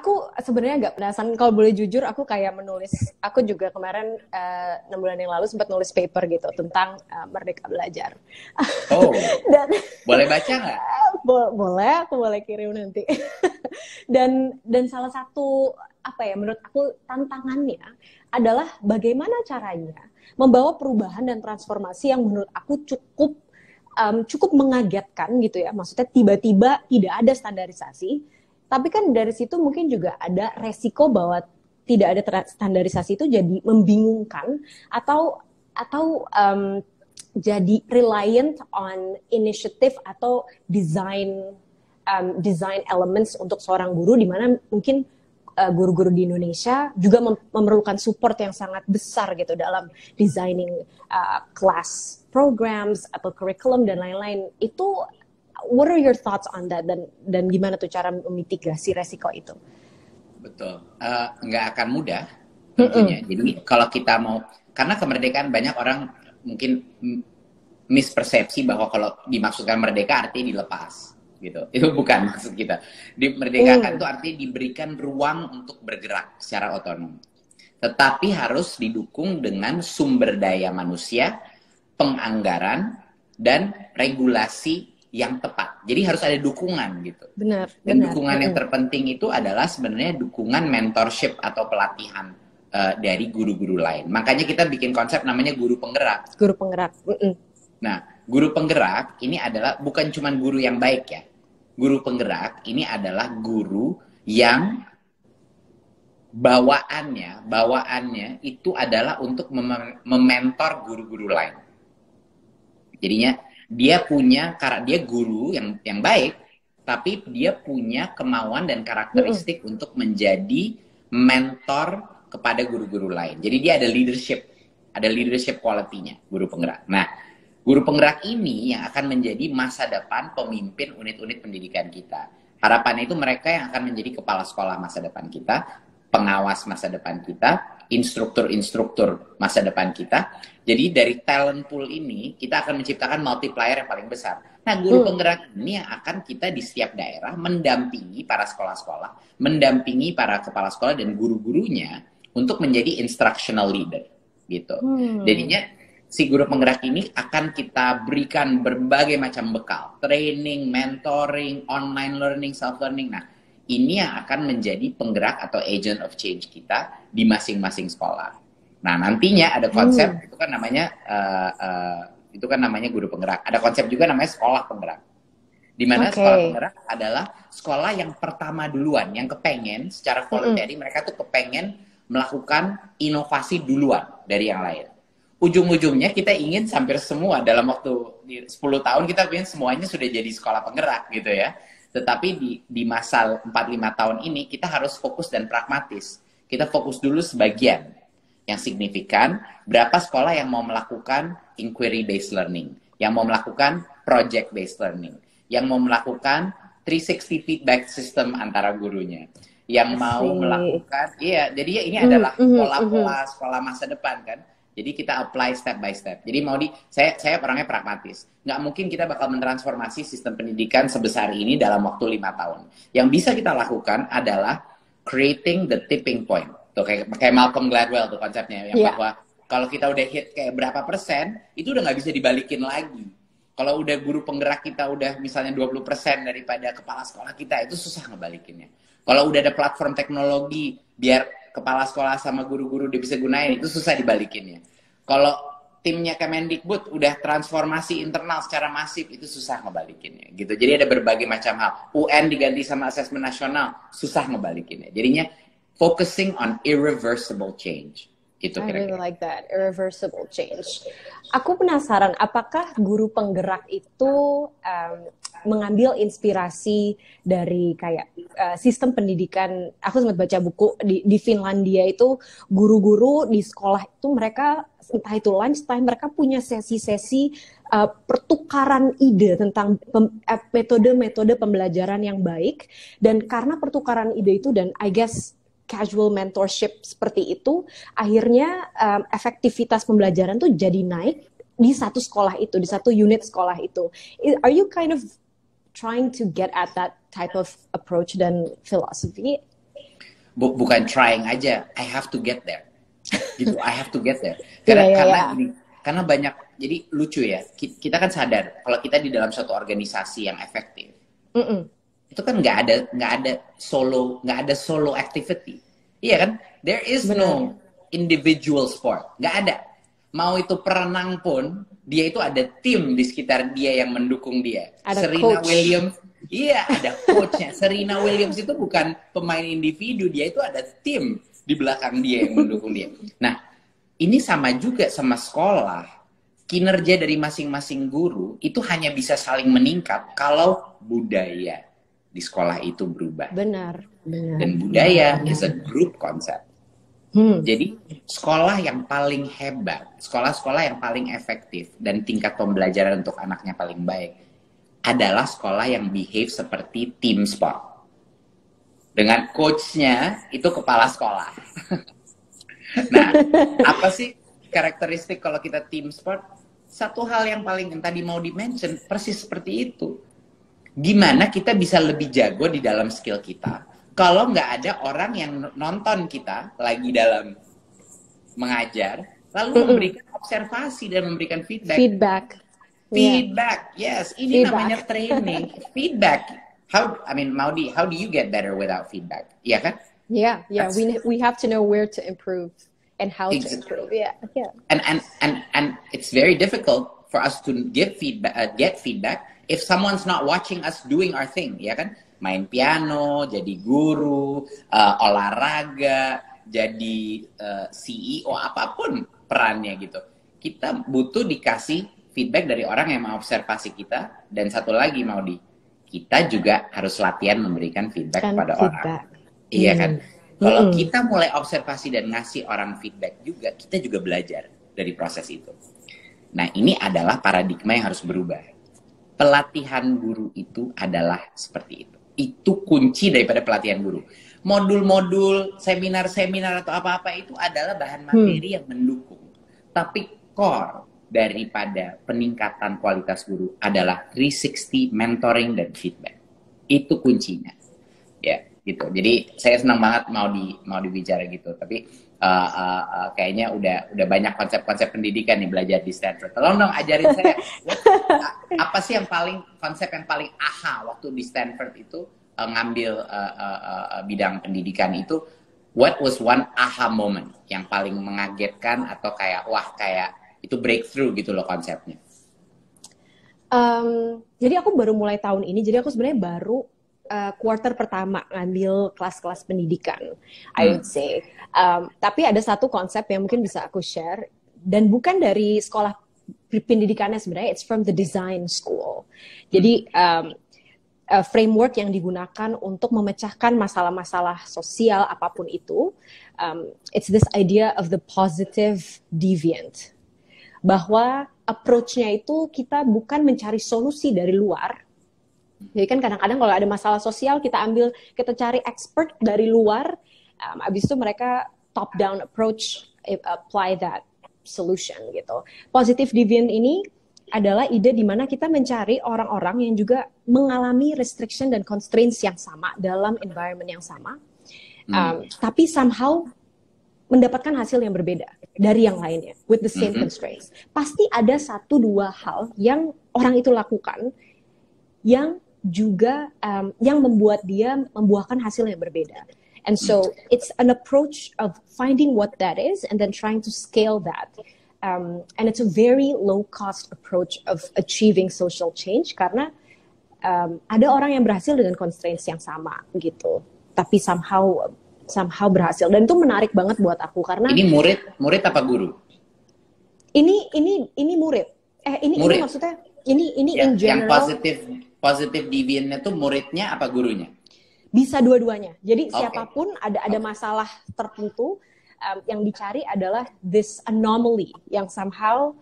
Aku sebenarnya agak penasaran, kalau boleh jujur, aku kayak aku juga kemarin 6 bulan yang lalu sempat nulis paper gitu tentang Merdeka Belajar. Oh, Dan boleh baca nggak? boleh, aku boleh kirim nanti. Dan salah satu apa ya, menurut aku tantangannya adalah bagaimana caranya membawa perubahan dan transformasi yang menurut aku cukup mengagetkan gitu ya. Maksudnya tiba-tiba tidak ada standarisasi, tapi kan dari situ mungkin juga ada resiko bahwa tidak ada standarisasi itu jadi membingungkan atau jadi reliant on initiative atau design elements untuk seorang guru, di mana mungkin guru-guru di Indonesia juga memerlukan support yang sangat besar gitu dalam designing class programs atau curriculum dan lain-lain. Itu what are your thoughts on that, dan gimana tuh cara memitigasi resiko itu? Betul. Nggak akan mudah tentunya. Jadi kalau kita mau, karena kemerdekaan banyak orang mungkin mispersepsi bahwa kalau dimaksudkan merdeka artinya dilepas gitu. Itu bukan maksud kita. Dimerdekakan itu artinya diberikan ruang untuk bergerak secara otonom. Tetapi harus didukung dengan sumber daya manusia, penganggaran, dan regulasi yang tepat. Jadi harus ada dukungan gitu. Benar. Dan dukungan yang terpenting itu adalah sebenarnya dukungan mentorship atau pelatihan dari guru-guru lain. Makanya kita bikin konsep namanya guru penggerak. Guru penggerak. Nah, guru penggerak ini adalah bukan cuma guru yang baik ya. Guru penggerak ini adalah guru yang bawaannya itu adalah untuk mementor guru-guru lain. Jadinya dia guru yang baik, tapi dia punya kemauan dan karakteristik untuk menjadi mentor kepada guru-guru lain. Jadi dia ada leadership quality-nya, guru penggerak. Nah, guru penggerak ini yang akan menjadi masa depan pemimpin unit-unit pendidikan kita. Harapannya itu mereka yang akan menjadi kepala sekolah masa depan kita, pengawas masa depan kita, instruktur masa depan kita. Jadi dari talent pool ini kita akan menciptakan multiplier yang paling besar. Nah, guru penggerak ini yang akan kita di setiap daerah mendampingi para sekolah-sekolah, mendampingi para kepala sekolah dan guru-gurunya untuk menjadi instructional leader gitu. Jadinya si guru penggerak ini akan kita berikan berbagai macam bekal, training, mentoring, online learning, self learning. Nah, ini yang akan menjadi penggerak atau agent of change kita di masing-masing sekolah. Nah, nantinya ada konsep itu kan namanya guru penggerak. Ada konsep juga namanya sekolah penggerak. Di mana sekolah penggerak adalah sekolah yang pertama duluan, yang kepengen secara voluntary mereka tuh kepengen melakukan inovasi duluan dari yang lain. Ujung-ujungnya kita ingin hampir semua dalam waktu 10 tahun kita ingin semuanya sudah jadi sekolah penggerak gitu ya. Tetapi di masa 4-5 tahun ini kita harus fokus dan pragmatis. Kita fokus dulu sebagian yang signifikan, berapa sekolah yang mau melakukan inquiry based learning, yang mau melakukan project based learning, yang mau melakukan 360 feedback system antara gurunya, yang mau melakukan, jadi ini adalah pola-pola sekolah masa depan kan. Jadi kita apply step by step. Jadi saya orangnya pragmatis. Nggak mungkin kita bakal mentransformasi sistem pendidikan sebesar ini dalam waktu 5 tahun. Yang bisa kita lakukan adalah creating the tipping point. Tuh kayak Malcolm Gladwell tuh konsepnya. Yang bahwa kalau kita udah hit kayak berapa persen, itu udah nggak bisa dibalikin lagi. Kalau udah guru penggerak kita udah misalnya 20% daripada kepala sekolah kita, itu susah ngebalikinnya. Kalau udah ada platform teknologi, biar kepala sekolah sama guru-guru dia bisa gunain, itu susah dibalikinnya. Kalau timnya Kemendikbud udah transformasi internal secara masif, itu susah ngebalikinnya gitu. Jadi ada berbagai macam hal. UN diganti sama asesmen nasional, susah ngebalikinnya. Jadinya focusing on irreversible change. Itu I kira-kira. really like that, irreversible change. Aku penasaran, apakah guru penggerak itu mengambil inspirasi dari kayak sistem pendidikan? Aku sempat baca buku di Finlandia itu, guru-guru di sekolah itu mereka entah itu lunchtime, mereka punya sesi-sesi pertukaran ide tentang metode-metode pembelajaran yang baik, dan karena pertukaran ide itu dan I guess casual mentorship seperti itu, akhirnya efektivitas pembelajaran tuh jadi naik di satu sekolah itu, di satu unit sekolah itu. Are you kind of trying to get at that type of approach dan philosophy? Bukan trying aja, I have to get there. Gitu, I have to get there. Karena ini, karena banyak, jadi lucu ya, kita kan sadar kalau kita di dalam suatu organisasi yang efektif, itu kan nggak ada solo activity, iya kan? There is no individual sport, nggak ada. Mau itu perenang pun, dia itu ada tim di sekitar dia yang mendukung dia. Ada Serena coach. Williams, iya ada coachnya. Serena Williams itu bukan pemain individu, dia itu ada tim di belakang dia yang mendukung dia. Nah, ini sama juga sama sekolah. Kinerja dari masing-masing guru itu hanya bisa saling meningkat kalau budaya di sekolah itu berubah. Benar. Dan budaya is a group concept. Jadi sekolah yang paling hebat, sekolah-sekolah yang paling efektif dan tingkat pembelajaran untuk anaknya paling baik adalah sekolah yang behave seperti team sport. Dengan coachnya itu kepala sekolah. Nah, apa sih karakteristik kalau kita team sport? Satu hal yang paling yang tadi mau di-mention persis seperti itu. Gimana kita bisa lebih jago di dalam skill kita kalau nggak ada orang yang nonton kita lagi dalam mengajar, lalu memberikan observasi dan memberikan feedback. Yes, ini namanya training. Feedback. Maudi, how do you get better without feedback? Iya kan? Yeah. We have to know where to improve and how to improve. Yeah. And it's very difficult for us to give feedback, get feedback if someone's not watching us doing our thing, ya kan? Main piano, jadi guru, olahraga, jadi CEO, apapun perannya gitu. Kita butuh dikasih feedback dari orang yang mengobservasi kita. Dan satu lagi, Maudi, kita juga harus latihan memberikan feedback kepada orang. Iya kan? Kalau kita mulai observasi dan ngasih orang feedback juga, kita juga belajar dari proses itu. Nah, ini adalah paradigma yang harus berubah. Pelatihan guru itu adalah seperti itu. Itu kunci daripada pelatihan guru. Modul-modul, seminar-seminar atau apa-apa itu adalah bahan materi yang mendukung. Tapi core daripada peningkatan kualitas guru adalah 360 mentoring dan feedback. Itu kuncinya. Ya, gitu. Jadi saya senang banget mau dibicara gitu. Tapi kayaknya udah banyak konsep-konsep pendidikan nih belajar di Stanford. Tolong dong ajarin saya apa sih konsep yang paling aha waktu di Stanford itu ngambil bidang pendidikan itu. What was one aha moment yang paling mengagetkan atau kayak itu breakthrough gitu loh konsepnya? Jadi aku baru mulai tahun ini. Jadi aku sebenarnya baru quarter pertama ngambil kelas-kelas pendidikan, I would say. Tapi ada satu konsep yang mungkin bisa aku share, dan bukan dari sekolah pendidikannya sebenarnya, it's from the design school. Jadi framework yang digunakan untuk memecahkan masalah-masalah sosial apapun itu, it's this idea of the positive deviant. Bahwa approach-nya itu kita bukan mencari solusi dari luar. Jadi kan kadang-kadang kalau ada masalah sosial kita cari expert dari luar, abis itu mereka top down approach apply that solution gitu. Positive deviant ini adalah ide di mana kita mencari orang-orang yang juga mengalami restriction dan constraints yang sama dalam environment yang sama, tapi somehow mendapatkan hasil yang berbeda dari yang lainnya with the same constraints. Pasti ada 1-2 hal yang orang itu lakukan yang juga yang membuat dia membuahkan hasil yang berbeda. And so it's an approach of finding what that is and then trying to scale that. And it's a very low-cost approach of achieving social change karena ada orang yang berhasil dengan constraints yang sama gitu, tapi somehow berhasil. Dan itu menarik banget buat aku karena ini murid apa guru? Ini murid. Ini maksudnya ini ya, in general. Yang positive deviantnya tuh muridnya apa gurunya? Bisa dua-duanya. Jadi siapapun ada masalah tertentu, yang dicari adalah this anomaly yang somehow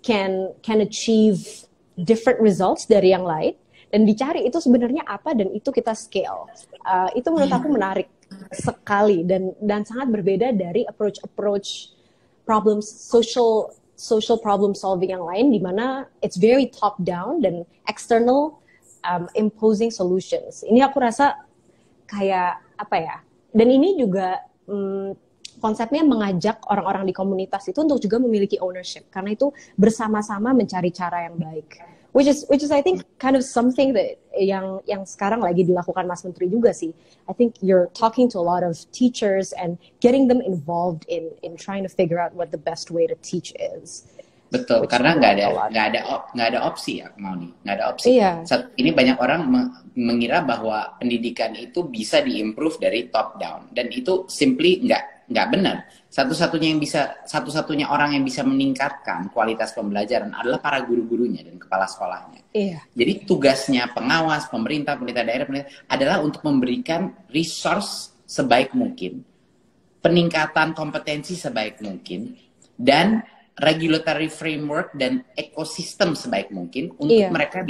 can achieve different results dari yang lain, dan dicari itu sebenarnya apa dan itu kita scale. Itu menurut aku menarik sekali dan sangat berbeda dari approach social problem solving yang lain, di mana it's very top down dan external imposing solutions. Ini aku rasa kayak apa ya? Dan ini juga konsepnya mengajak orang-orang di komunitas itu untuk juga memiliki ownership, karena itu bersama-sama mencari cara yang baik. Which is I think kind of something that yang sekarang lagi dilakukan Mas Menteri juga sih. I think you're talking to a lot of teachers and getting them involved in trying to figure out what the best way to teach is. Betul, karena nggak ada opsi ya, mau nih, nggak ada opsi. Iya. Ini banyak orang mengira bahwa pendidikan itu bisa diimprove dari top down, dan itu simply nggak benar. Satu-satunya orang yang bisa meningkatkan kualitas pembelajaran adalah para guru-gurunya dan kepala sekolahnya. Iya. Jadi tugasnya pengawas, pemerintah daerah adalah untuk memberikan resource sebaik mungkin, peningkatan kompetensi sebaik mungkin, dan regulatory framework dan ekosistem sebaik mungkin untuk mereka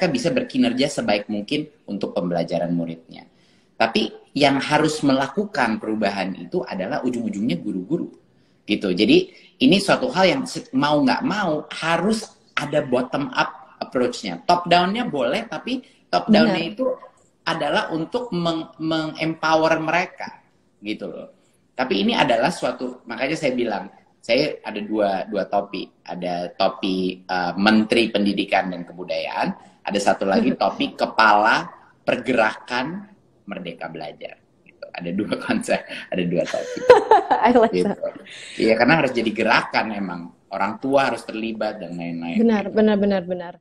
bisa berkinerja sebaik mungkin untuk pembelajaran muridnya. Tapi yang harus melakukan perubahan itu adalah ujung-ujungnya guru-guru, gitu. Jadi ini suatu hal yang mau nggak mau harus ada bottom up approach-nya. Top down-nya boleh, tapi top down-nya itu adalah untuk empower mereka, gitu loh. Tapi ini adalah makanya saya bilang, saya ada dua topi. Ada topi Menteri Pendidikan dan Kebudayaan, ada satu lagi topi Kepala Pergerakan Merdeka Belajar. Gitu. Ada dua konsep, ada dua topi. I like gitu. that. Iya, karena harus jadi gerakan emang. Orang tua harus terlibat dan lain-lain. Benar.